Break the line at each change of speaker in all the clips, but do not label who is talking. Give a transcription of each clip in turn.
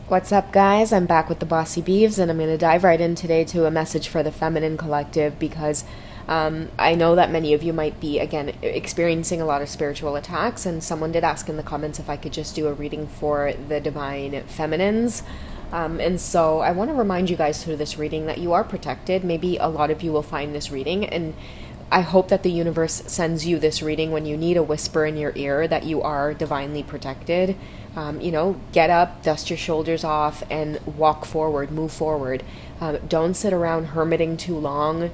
What's up, guys? I'm back with the Bossy Beeves, and I'm going to dive right in today to a message for the feminine collective because I know that many of you might be, again, experiencing a lot of spiritual attacks, and someone did ask in the comments if I could just do a reading for the divine feminines. And so I want to remind you guys through this reading that you are protected. Maybe a lot of you will find this reading, and I hope that the universe sends you this reading when you need a whisper in your ear that you are divinely protected. Get up, dust your shoulders off, and walk forward, move forward. Don't sit around hermiting too long.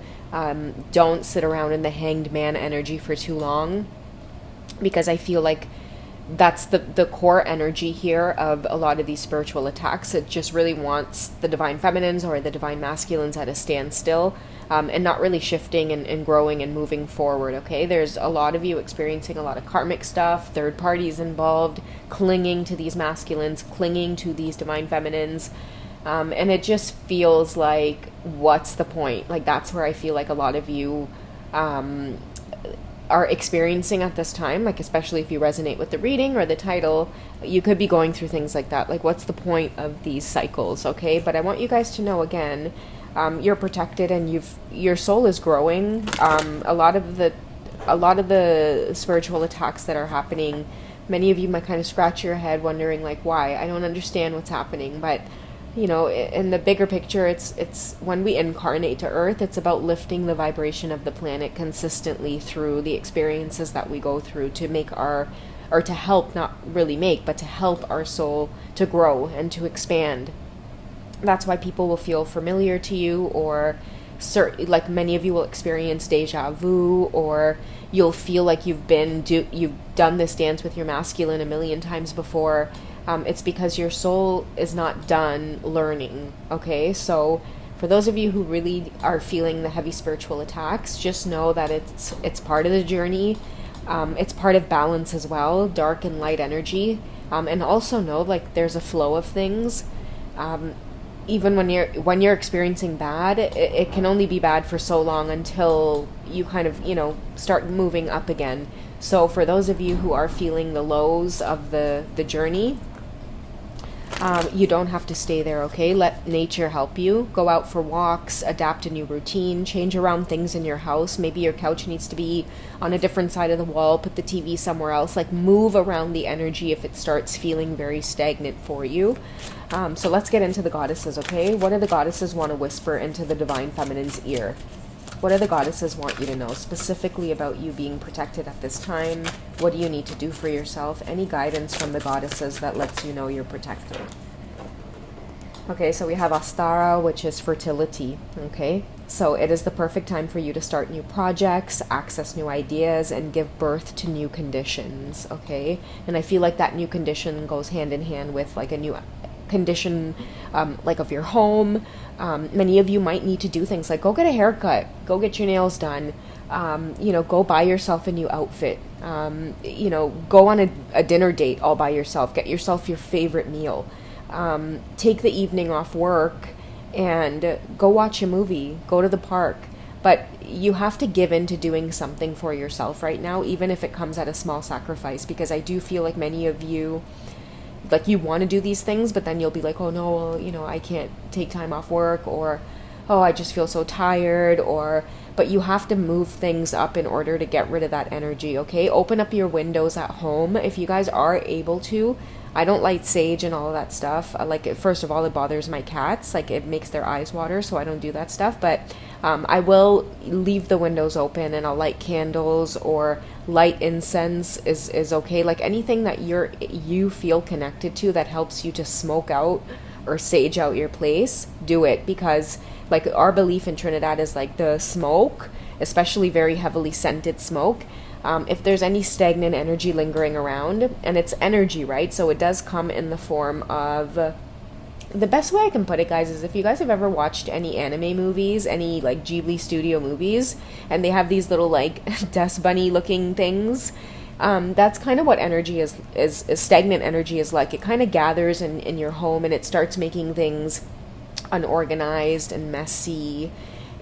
Don't sit around in the hanged man energy for too long, because I feel like that's the core energy here of a lot of these spiritual attacks. It just really wants the divine feminines or the divine masculines at a standstill, and not really shifting and growing and moving forward. Okay, there's a lot of you experiencing a lot of karmic stuff, third parties involved, clinging to these masculines, clinging to these divine feminines, and it just feels like, what's the point? Like, that's where I feel like a lot of you are experiencing at this time, like especially if you resonate with the reading or the title, you could be going through things like that. Like, what's the point of these cycles? Okay, but I want you guys to know, again, you're protected, and your soul is growing. A lot of the spiritual attacks that are happening, many of you might kind of scratch your head wondering, like, why? I don't understand what's happening. But in the bigger picture, it's when we incarnate to Earth, it's about lifting the vibration of the planet consistently through the experiences that we go through to to help, not really make, but to help our soul to grow and to expand. That's why people will feel familiar to you, or like many of you will experience deja vu, or you'll feel like you've done this dance with your masculine a million times before. It's because your soul is not done learning, okay? So for those of you who really are feeling the heavy spiritual attacks, just know that it's part of the journey. It's part of balance as well, dark and light energy. And also know, like, there's a flow of things. Even when you're experiencing bad, it can only be bad for so long until you kind of, start moving up again. So for those of you who are feeling the lows of the journey, you don't have to stay there, okay? Let nature help you. Go out for walks, adapt a new routine, change around things in your house. Maybe your couch needs to be on a different side of the wall, put the TV somewhere else. Like, move around the energy if it starts feeling very stagnant for you. So let's get into the goddesses, okay? What do the goddesses want to whisper into the divine feminine's ear? What do the goddesses want you to know specifically about you being protected at this time? What do you need to do for yourself? Any guidance from the goddesses that lets you know you're protected? Okay, so we have Astara, which is fertility, okay? So it is the perfect time for you to start new projects, access new ideas, and give birth to new conditions, okay? And I feel like that new condition goes hand in hand with, like, a new condition, like, of your home. Many of you might need to do things like go get a haircut, go get your nails done, go buy yourself a new outfit, go on a dinner date all by yourself, get yourself your favorite meal, take the evening off work and go watch a movie, go to the park. But you have to give in to doing something for yourself right now, even if it comes at a small sacrifice, because I do feel like many of you, like, you want to do these things, but then you'll be like, oh no, well, I can't take time off work, or, oh, I just feel so tired, but you have to move things up in order to get rid of that energy, okay? Open up your windows at home if you guys are able to. I don't light sage and all of that stuff. First of all, it bothers my cats. Like, it makes their eyes water, so I don't do that stuff. But I will leave the windows open, and I'll light candles, or light incense is okay. Like, anything that you feel connected to that helps you to smoke out or sage out your place, do it. Because, like, our belief in Trinidad is, like, the smoke, especially very heavily scented smoke, if there's any stagnant energy lingering around, and it's energy, right? So it does come in the form of, the best way I can put it, guys, is if you guys have ever watched any anime movies, any, like, Ghibli studio movies, and they have these little, like, dust bunny looking things, that's kind of what energy is stagnant energy is like. It kind of gathers in your home, and it starts making things unorganized and messy,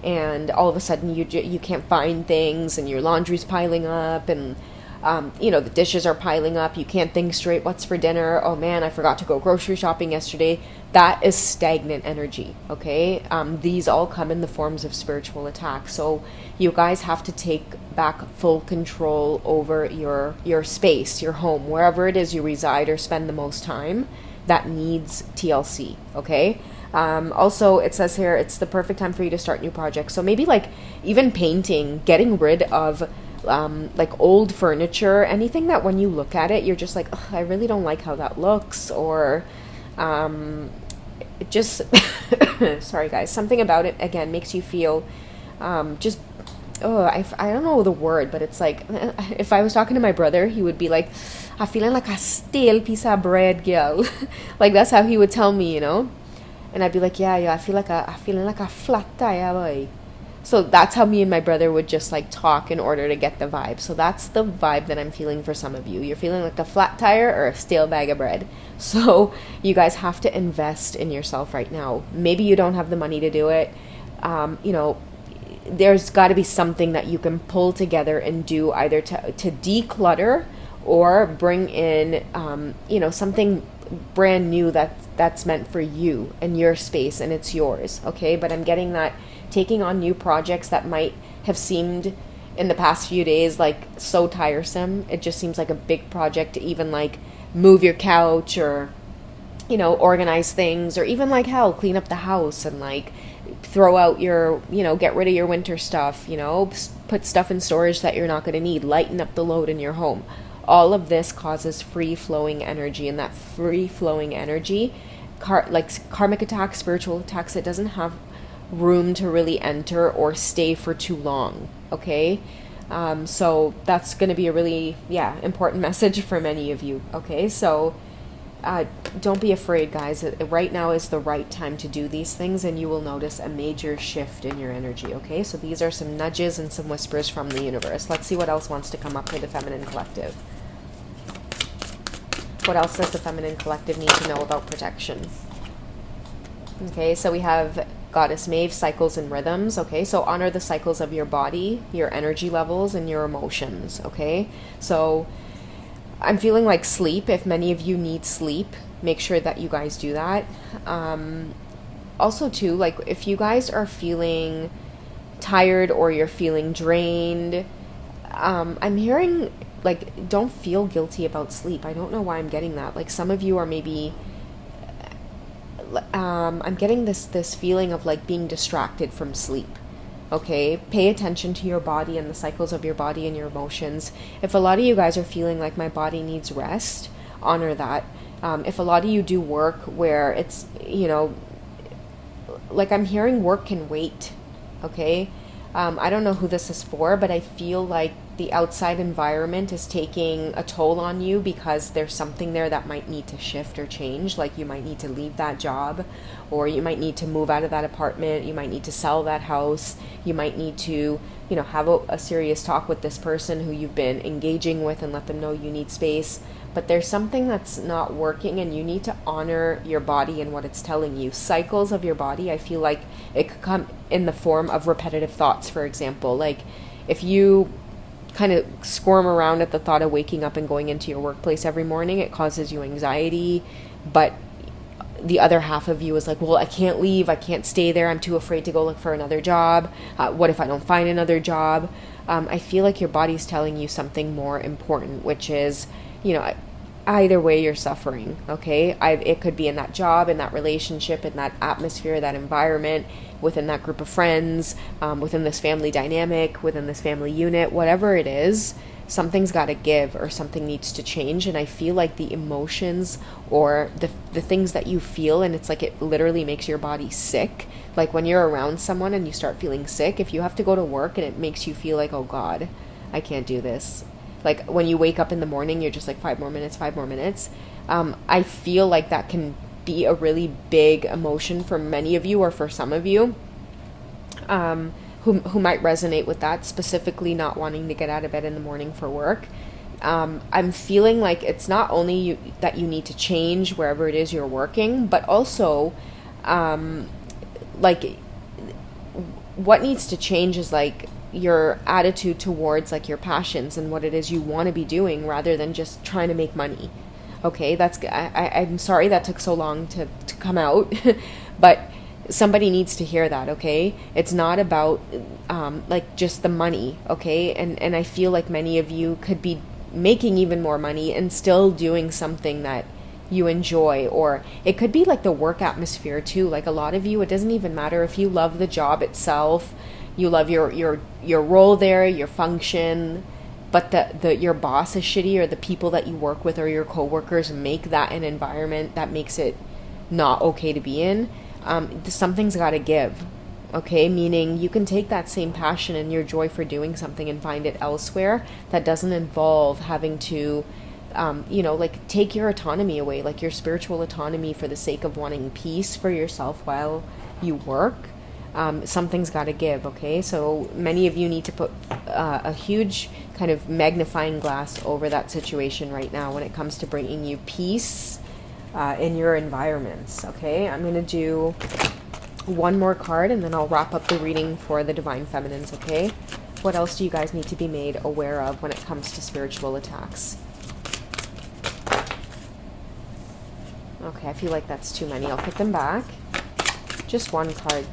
and all of a sudden you can't find things, and your laundry's piling up, and the dishes are piling up, you can't think straight, what's for dinner, oh man, I forgot to go grocery shopping yesterday. that is stagnant energy, okay? These all come in the forms of spiritual attack. So you guys have to take back full control over your space, your home, wherever it is you reside or spend the most time. That needs TLC, okay? Also, it says here, it's the perfect time for you to start new projects. So maybe like even painting, getting rid of like old furniture, anything that when you look at it, you're just like, I really don't like how that looks, or it just, sorry guys, something about it, again, makes you feel just, I don't know the word, but it's like, if I was talking to my brother, he would be like, I'm feeling like a stale piece of bread, girl. Like that's how he would tell me, you know? And I'd be like, yeah, I feeling like a flat tire, boy. So that's how me and my brother would just like talk in order to get the vibe. So that's the vibe that I'm feeling for some of you. You're feeling like a flat tire or a stale bag of bread. So you guys have to invest in yourself right now. Maybe you don't have the money to do it. There's got to be something that you can pull together and do, either to declutter or bring in, something brand new that's meant for you and your space, and it's yours, okay? But I'm getting that taking on new projects that might have seemed in the past few days like so tiresome. It just seems like a big project to even like move your couch or, organize things, or even like hell, clean up the house and like throw out your, get rid of your winter stuff, put stuff in storage that you're not going to need, lighten up the load in your home. All of this causes free-flowing energy, and that free-flowing energy, like karmic attacks, spiritual attacks, it doesn't have room to really enter or stay for too long, okay? So that's going to be a really, important message for many of you, okay? So don't be afraid, guys. Right now is the right time to do these things, and you will notice a major shift in your energy, okay? So these are some nudges and some whispers from the universe. Let's see what else wants to come up for the feminine collective. What else does the feminine collective need to know about protection? Okay, so we have Goddess Maeve, cycles and rhythms. Okay, so honor the cycles of your body, your energy levels, and your emotions. Okay, so I'm feeling like sleep. If many of you need sleep, make sure that you guys do that. Also too, like if you guys are feeling tired or you're feeling drained, I'm hearing like don't feel guilty about sleep. I don't know why I'm getting that. Like some of you are maybe I'm getting this feeling of like being distracted from sleep. Okay, pay attention to your body and the cycles of your body and your emotions. If a lot of you guys are feeling like my body needs rest, honor that. If a lot of you do work where it's, like I'm hearing work can wait, okay? I don't know who this is for, but I feel like the outside environment is taking a toll on you because there's something there that might need to shift or change. Like you might need to leave that job, or you might need to move out of that apartment. You might need to sell that house. You might need to, have a serious talk with this person who you've been engaging with and let them know you need space. But there's something that's not working, and you need to honor your body and what it's telling you. Cycles of your body, I feel like it could come in the form of repetitive thoughts, for example. Like if you kind of squirm around at the thought of waking up and going into your workplace every morning, it causes you anxiety. But the other half of you is like, well, I can't leave. I can't stay there. I'm too afraid to go look for another job. What if I don't find another job? I feel like your body's telling you something more important, which is, either way you're suffering, okay? It could be in that job, in that relationship, in that atmosphere, that environment, within that group of friends, within this family dynamic, within this family unit, whatever it is, something's got to give or something needs to change. And I feel like the emotions or the things that you feel, and it's like it literally makes your body sick. Like when you're around someone and you start feeling sick, if you have to go to work and it makes you feel like, oh God, I can't do this. Like when you wake up in the morning, you're just like 5 more minutes. I feel like that can be a really big emotion for many of you, or for some of you who might resonate with that, specifically not wanting to get out of bed in the morning for work. I'm feeling like it's not only that you need to change wherever it is you're working, but also like what needs to change is like your attitude towards like your passions and what it is you want to be doing, rather than just trying to make money. Okay, I'm sorry that took so long to come out, but somebody needs to hear that. Okay, it's not about like just the money. Okay, and I feel like many of you could be making even more money and still doing something that you enjoy, or it could be like the work atmosphere too. Like a lot of you, it doesn't even matter if you love the job itself, you love your role there, your function, but the your boss is shitty, or the people that you work with or your coworkers make that an environment that makes it not okay to be in. Something's got to give. Okay, meaning you can take that same passion and your joy for doing something and find it elsewhere that doesn't involve having to like take your autonomy away, like your spiritual autonomy, for the sake of wanting peace for yourself while you work. Something's got to give. Okay, so many of you need to put a huge kind of magnifying glass over that situation right now when it comes to bringing you peace in your environments. Okay, I'm going to do one more card and then I'll wrap up the reading for the Divine Feminines. Okay, what else do you guys need to be made aware of when it comes to spiritual attacks? Okay, I feel like that's too many. I'll put them back. Just one card.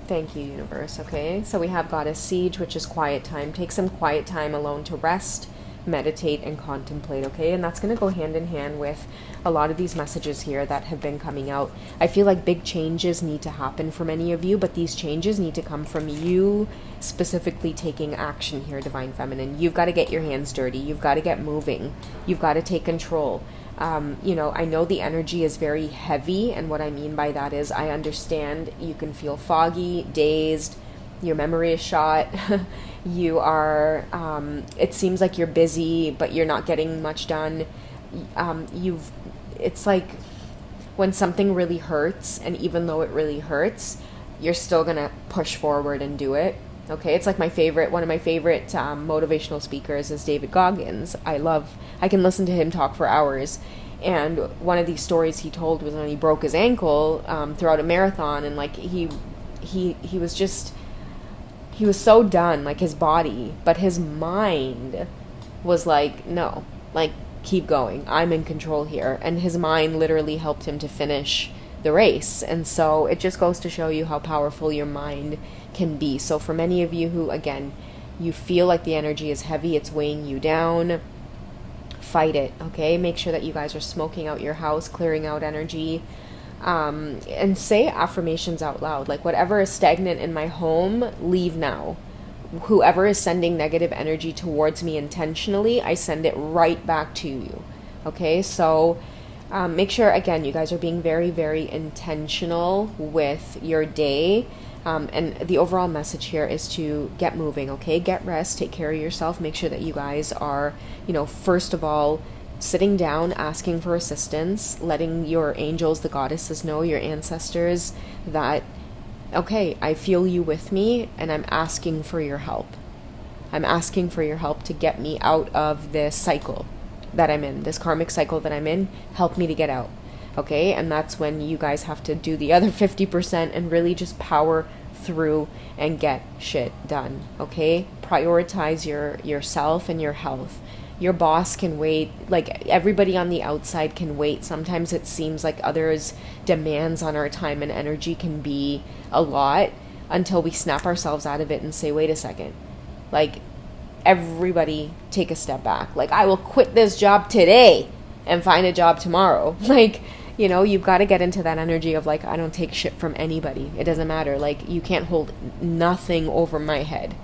Thank you, universe. Okay, so we have Goddess Siege, which is quiet time. Take some quiet time alone to rest, meditate, and contemplate. Okay, and that's going to go hand in hand with a lot of these messages here that have been coming out. I feel like big changes need to happen for many of you, but these changes need to come from you specifically taking action here, Divine Feminine. You've got to get your hands dirty. You've got to get moving. You've got to take control. I know the energy is very heavy, and what I mean by that is I understand you can feel foggy, dazed, your memory is shot, you are, it seems like you're busy, but you're not getting much done. It's like when something really hurts, and even though it really hurts, you're still gonna push forward and do it. Okay, it's like one of my favorite motivational speakers is David Goggins. I can listen to him talk for hours. And one of these stories he told was when he broke his ankle throughout a marathon, and like he was so done, like his body, but his mind was like, no, like keep going. I'm in control here. And his mind literally helped him to finish the race. And so it just goes to show you how powerful your mind can be. So for many of you who, again, you feel like the energy is heavy, it's weighing you down, fight it. Okay, make sure that you guys are smoking out your house, clearing out energy, and say affirmations out loud, like whatever is stagnant in my home, leave now. Whoever is sending negative energy towards me intentionally, I send it right back to you. Okay, so make sure, again, you guys are being very, very intentional with your day. And the overall message here is to get moving, okay? Get rest, take care of yourself, make sure that you guys are, first of all, sitting down, asking for assistance, letting your angels, the goddesses know, your ancestors, that, okay, I feel you with me, and I'm asking for your help. I'm asking for your help to get me out of this cycle that I'm in, this karmic cycle that I'm in. Help me to get out. Okay, and that's when you guys have to do the other 50% and really just power through and get shit done. Okay, prioritize yourself and your health. Your boss can wait, like everybody on the outside can wait. Sometimes it seems like others' demands on our time and energy can be a lot until we snap ourselves out of it and say, wait a second, like everybody take a step back. Like, I will quit this job today and find a job tomorrow. Like, you've got to get into that energy of like, I don't take shit from anybody. It doesn't matter. Like, you can't hold nothing over my head.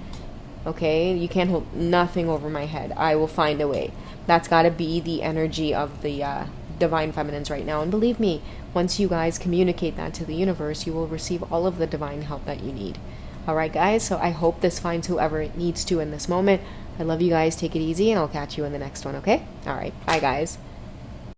Okay? You can't hold nothing over my head. I will find a way. That's got to be the energy of the Divine Feminines right now. And believe me, once you guys communicate that to the universe, you will receive all of the divine help that you need. All right, guys? So I hope this finds whoever it needs to in this moment. I love you guys. Take it easy, and I'll catch you in the next one, okay? All right. Bye, guys.